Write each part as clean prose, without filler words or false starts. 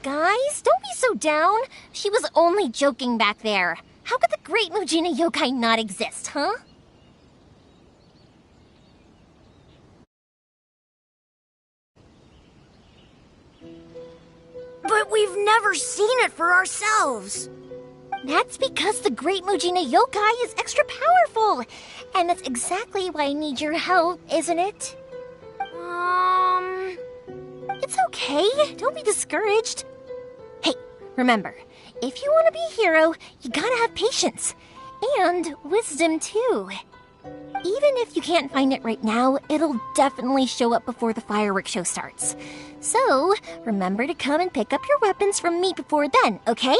guys, don't be so down. She was only joking back there. How could the great Mujina yokai not exist, huh? But we've never seen it for ourselves. That's because the great Mujina yokai is extra powerful. And that's exactly why I need your help, isn't it? It's okay. Don't be discouraged. Hey, remember, if you want to be a hero, you gotta have patience. And wisdom, too. Even if you can't find it right now, it'll definitely show up before the fireworks show starts. So, remember to come and pick up your weapons from me before then, okay?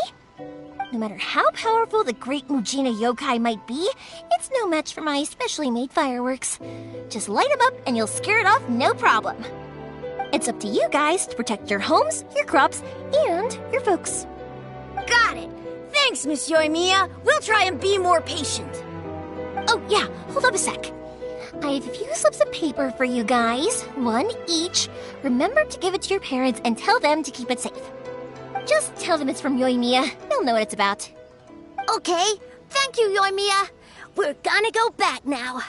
No matter how powerful the great Mujina yokai might be, it's no match for my specially made fireworks. Just light them up and you'll scare it off no problem. It's up to you guys to protect your homes, your crops, and your folks. Got it. Thanks, Miss Yoimiya. We'll try and be more patient. Oh, yeah, hold up a sec. I have a few slips of paper for you guys, one each. Remember to give it to your parents and tell them to keep it safe. Just tell them it's from Yoimiya. They'll know what it's about. Okay, thank you, Yoimiya. We're gonna go back now.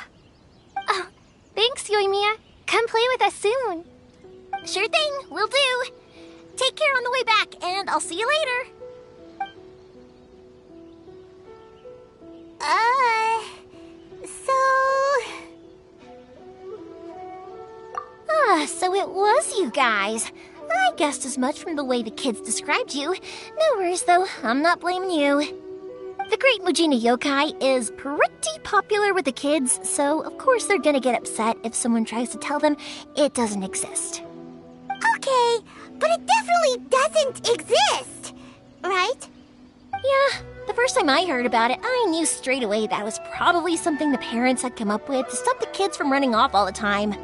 Oh, thanks, Yoimiya. Come play with us soon. Sure thing, will do. Take care on the way back, and I'll see you later. So it was you guys. I guessed as much from the way the kids described you. No worries, though. I'm not blaming you. The great Mujina yokai is pretty popular with the kids, so of course they're gonna get upset if someone tries to tell them it doesn't exist. Okay, but it definitely doesn't exist, right? Yeah, the first time I heard about it, I knew straight away that was probably something the parents had come up with to stop the kids from running off all the time.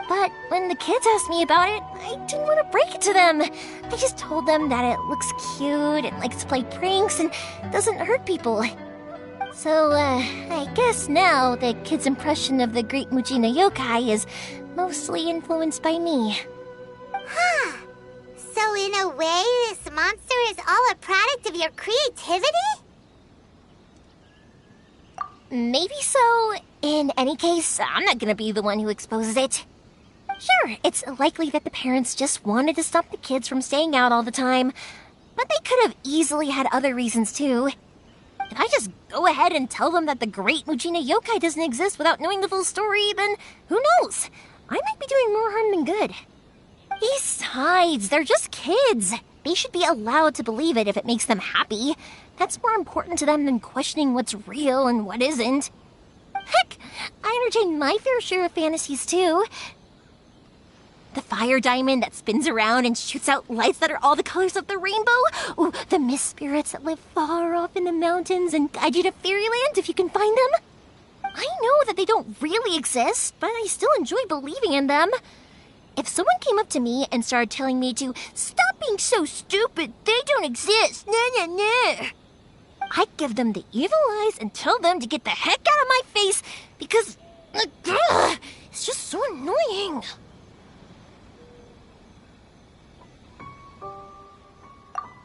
But when the kids asked me about it, I didn't want to break it to them. I just told them that it looks cute and likes to play pranks and doesn't hurt people. So, I guess now the kids' impression of the great Mujina yokai is mostly influenced by me. Huh. So in a way, this monster is all a product of your creativity? Maybe so. In any case, I'm not gonna be the one who exposes it. Sure, it's likely that the parents just wanted to stop the kids from staying out all the time, but they could have easily had other reasons too. If I just go ahead and tell them that the great Mujina yokai doesn't exist without knowing the full story, then who knows? I might be doing more harm than good. Besides, they're just kids. They should be allowed to believe it if it makes them happy. That's more important to them than questioning what's real and what isn't. Heck, I entertain my fair share of fantasies too. The fire diamond that spins around and shoots out lights that are all the colors of the rainbow. Ooh, the mist spirits that live far off in the mountains and guide you to fairyland if you can find them. I know that they don't really exist, but I still enjoy believing in them. If someone came up to me and started telling me to stop being so stupid, they don't exist, I'd give them the evil eyes and tell them to get the heck out of my face because it's just so annoying.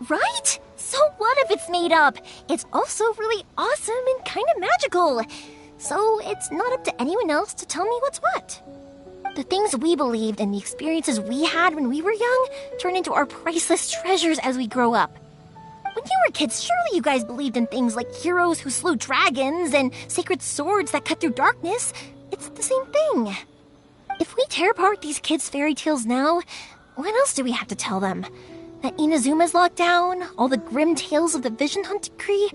Right? So what if it's made up? It's also really awesome and kind of magical. So it's not up to anyone else to tell me what's what. The things we believed and the experiences we had when we were young turn into our priceless treasures as we grow up. When you were kids, surely you guys believed in things like heroes who slew dragons and sacred swords that cut through darkness. It's the same thing. If we tear apart these kids' fairy tales now, what else do we have to tell them? That Inazuma's locked down? All the grim tales of the Vision Hunt decree?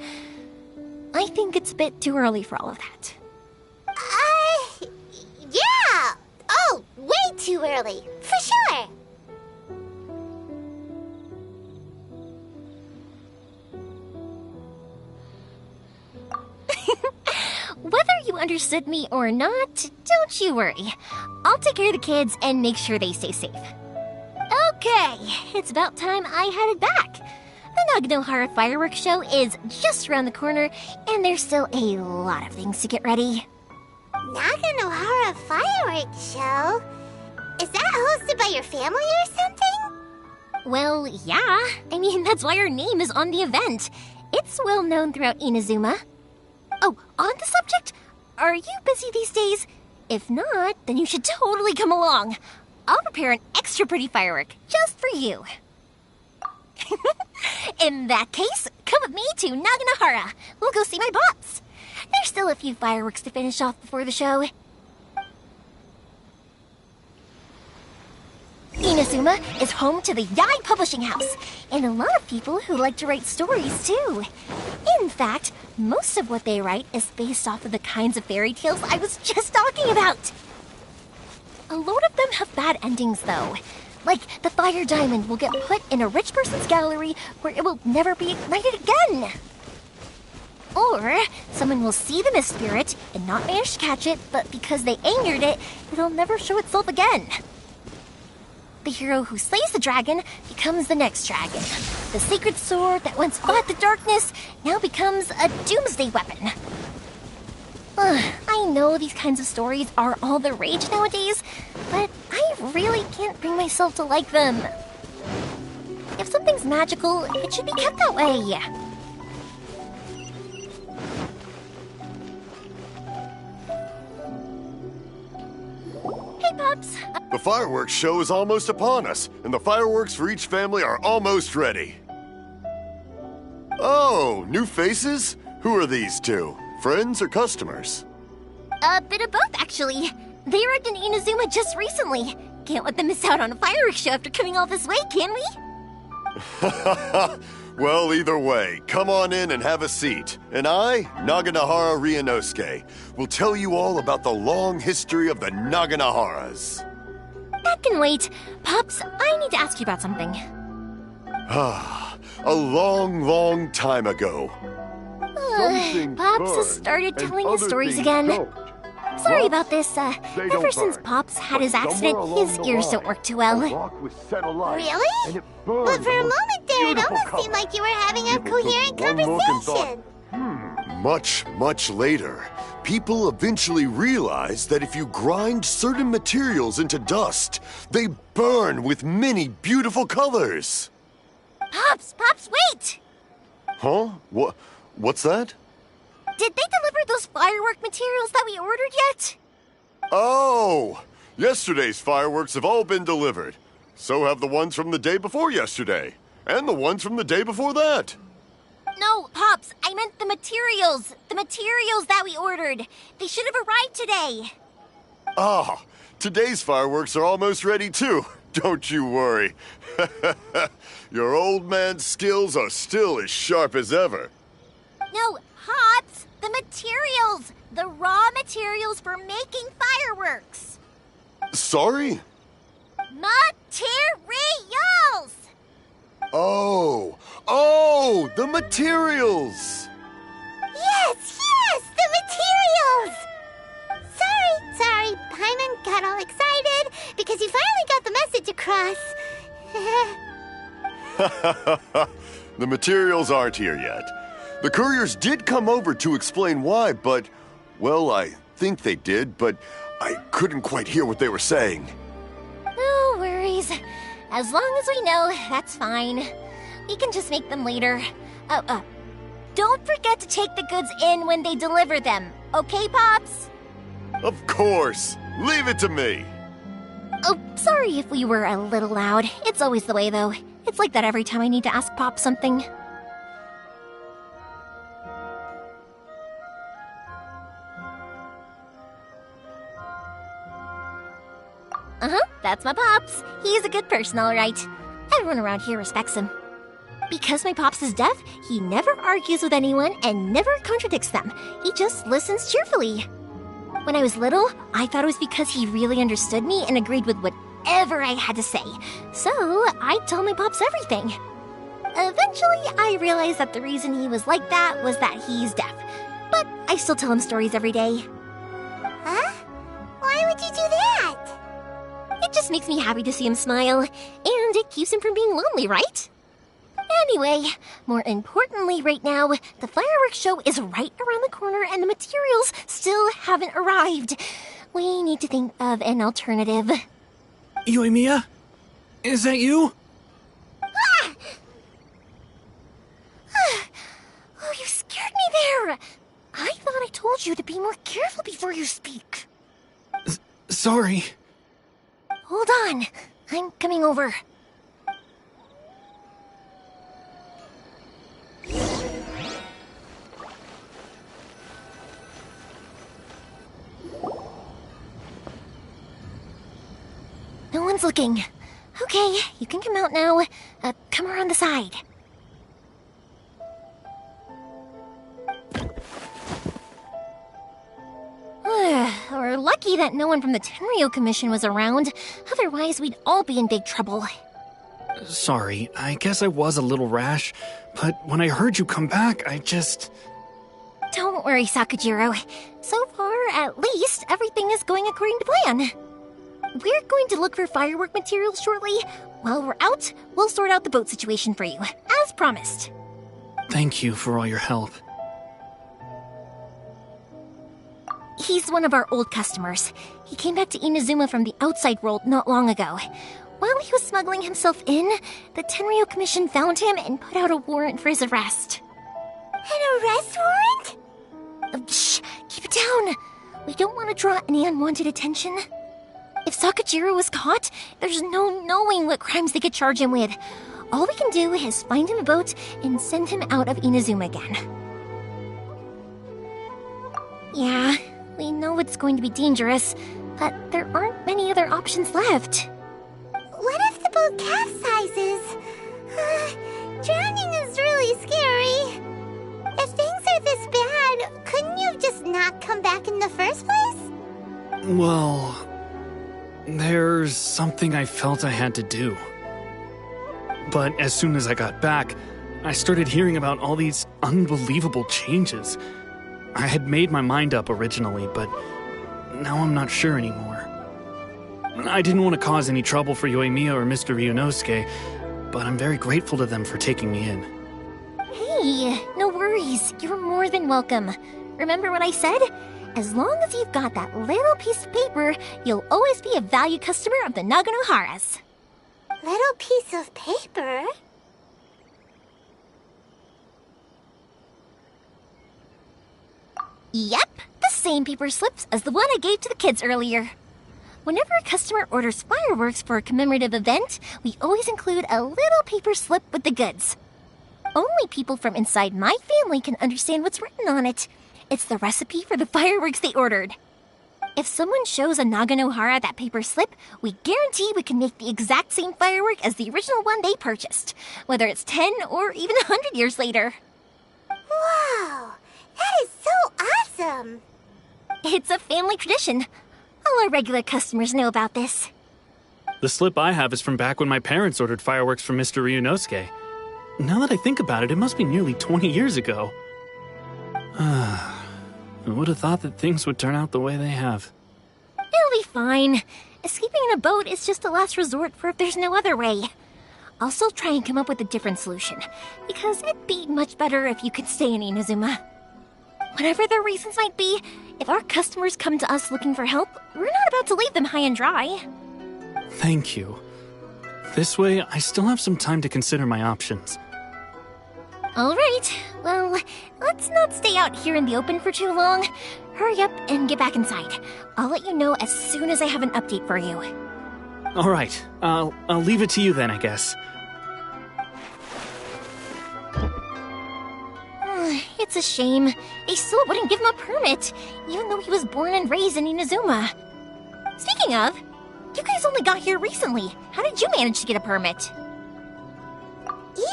I think it's a bit too early for all of that. Yeah! Oh, way too early, for sure! Whether you understood me or not, don't you worry. I'll take care of the kids and make sure they stay safe. Okay, it's about time I headed back. The Naganohara fireworks show is just around the corner, and there's still a lot of things to get ready. Naganohara fireworks show? Is that hosted by your family or something? Well, yeah. I mean, that's why our name is on the event. It's well known throughout Inazuma. Oh, on the subject, are you busy these days? If not, then you should totally come along. I'll prepare an extra pretty firework just for you. In that case, come with me to Naganohara. We'll go see my bots. There's still a few fireworks to finish off before the show. Inazuma is home to the Yai Publishing House, and a lot of people who like to write stories, too. In fact, most of what they write is based off of the kinds of fairy tales I was just talking about. A lot of them have bad endings, though. Like, the fire diamond will get put in a rich person's gallery where it will never be ignited again. Or, someone will see the mist spirit and not manage to catch it, but because they angered it, it'll never show itself again. The hero who slays the dragon becomes the next dragon. The sacred sword that once fought the darkness now becomes a doomsday weapon. I know these kinds of stories are all the rage nowadays, but I really can't bring myself to like them. If something's magical, it should be kept that way. Hey, Pops. The fireworks show is almost upon us, and the fireworks for each family are almost ready. Oh, new faces? Who are these two? Friends or customers? A bit of both, actually. They arrived in Inazuma just recently. Can't let them miss out on a fireworks show after coming all this way, can we? Well, either way, come on in and have a seat. And I, Naganohara Ryunosuke, will tell you all about the long history of the Naganoharas. That can wait. Pops, I need to ask you about something. A long, long time ago. Pops has started telling his stories again. Sorry about this. Ever since Pops had his accident, his ears don't work too well. Really? But for a moment there, it almost seemed like you were having a coherent conversation. Much, much later, people eventually realized that if you grind certain materials into dust, they burn with many beautiful colors. Pops, wait! Huh? What's that? Did they deliver those firework materials that we ordered yet? Oh! Yesterday's fireworks have all been delivered. So have the ones from the day before yesterday. And the ones from the day before that. No, Pops, I meant the materials. The materials that we ordered. They should have arrived today. Ah, today's fireworks are almost ready too. Don't you worry. Your old man's skills are still as sharp as ever. No, Pops, the materials. The raw materials for making fireworks. Sorry? Materials! Oh, the materials! Yes, the materials! Sorry, Paimon got all excited because he finally got the message across. The materials aren't here yet. The couriers did come over to explain why, but, well, I think they did, but I couldn't quite hear what they were saying. No worries. As long as we know, that's fine. We can just make them later. Don't forget to take the goods in when they deliver them. Okay, Pops? Of course. Leave it to me. Oh, sorry if we were a little loud. It's always the way, though. It's like that every time I need to ask Pop something. That's my Pops. He's a good person, all right. Everyone around here respects him. Because my Pops is deaf, he never argues with anyone and never contradicts them. He just listens cheerfully. When I was little, I thought it was because he really understood me and agreed with whatever I had to say. So, I told my Pops everything. Eventually, I realized that the reason he was like that was that he's deaf. But I still tell him stories every day. Huh? Why would you do that? It just makes me happy to see him smile, and it keeps him from being lonely, right? Anyway, more importantly right now, the fireworks show is right around the corner and the materials still haven't arrived. We need to think of an alternative. Yoimiya? Is that you? Be more careful before you speak. Sorry. Hold on. I'm coming over. No one's looking. Okay, you can come out now. Come around the side. We're lucky that no one from the Tenryo Commission was around. Otherwise, we'd all be in big trouble. Sorry, I guess I was a little rash, but when I heard you come back, I just... Don't worry, Sakujiro. So far, at least, everything is going according to plan. We're going to look for firework materials shortly. While we're out, we'll sort out the boat situation for you, as promised. Thank you for all your help. He's one of our old customers. He came back to Inazuma from the outside world not long ago. While he was smuggling himself in, the Tenryo Commission found him and put out a warrant for his arrest. An arrest warrant? Shh! Keep it down! We don't want to draw any unwanted attention. If Sakujiro was caught, there's no knowing what crimes they could charge him with. All we can do is find him a boat and send him out of Inazuma again. Yeah, we know it's going to be dangerous, but there aren't many other options left. What if the boat capsizes? Drowning is really scary. If things are this bad, couldn't you have just not come back in the first place? Well, there's something I felt I had to do. But as soon as I got back, I started hearing about all these unbelievable changes. I had made my mind up originally, but now I'm not sure anymore. I didn't want to cause any trouble for Yoimiya or Mr. Ryunosuke, but I'm very grateful to them for taking me in. Hey, no worries. You're more than welcome. Remember what I said? As long as you've got that little piece of paper, you'll always be a valued customer of the Naganohara's. Little piece of paper? Yep, the same paper slips as the one I gave to the kids earlier. Whenever a customer orders fireworks for a commemorative event, we always include a little paper slip with the goods. Only people from inside my family can understand what's written on it. It's the recipe for the fireworks they ordered. If someone shows a Naganohara that paper slip, we guarantee we can make the exact same firework as the original one they purchased, whether it's 10 or even 100 years later. Wow, that is so awesome! It's a family tradition. All our regular customers know about this. The slip I have is from back when my parents ordered fireworks from Mr. Ryunosuke. Now that I think about it, it must be nearly 20 years ago. I would have thought that things would turn out the way they have. It'll be fine. Escaping in a boat is just a last resort for if there's no other way. I'll still try and come up with a different solution, because it'd be much better if you could stay in Inazuma. Whatever their reasons might be, if our customers come to us looking for help, we're not about to leave them high and dry. Thank you. This way, I still have some time to consider my options. All right, well, let's not stay out here in the open for too long. Hurry up and get back inside. I'll let you know as soon as I have an update for you. All right, I'll leave it to you then, I guess. It's a shame. They still wouldn't give him a permit, even though he was born and raised in Inazuma. Speaking of, you guys only got here recently. How did you manage to get a permit?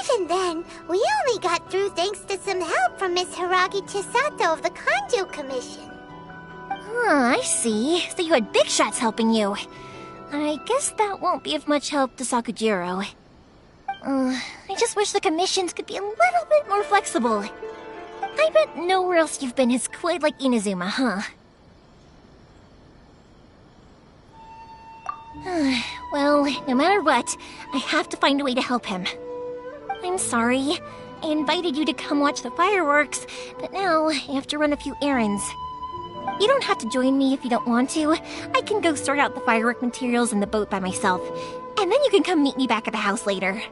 Even then, we only got through thanks to some help from Miss Hiragi Chisato of the Kanjo Commission. I see. So you had big shots helping you. I guess that won't be of much help to Sakujiro. I just wish the commissions could be a little bit more flexible. I bet nowhere else you've been is quite like Inazuma, huh? Well, no matter what, I have to find a way to help him. I'm sorry. I invited you to come watch the fireworks, but now I have to run a few errands. You don't have to join me if you don't want to. I can go sort out the firework materials in the boat by myself, and then you can come meet me back at the house later.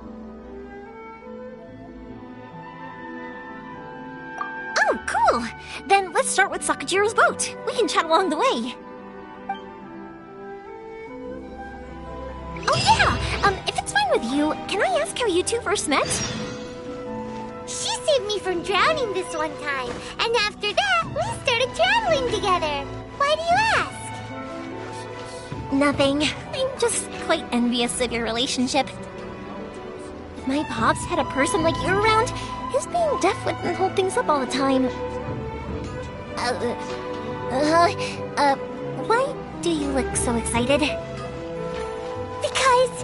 Oh, cool! Well, then let's start with Sakajiro's boat. We can chat along the way. Oh yeah! If it's fine with you, can I ask how you two first met? She saved me from drowning this one time, and after that, we started traveling together. Why do you ask? Nothing. I'm just quite envious of your relationship. If my pops had a person like you around, his being deaf wouldn't hold things up all the time. Why do you look so excited? Because...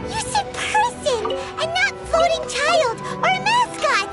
You said person, and not floating child, or a mascot!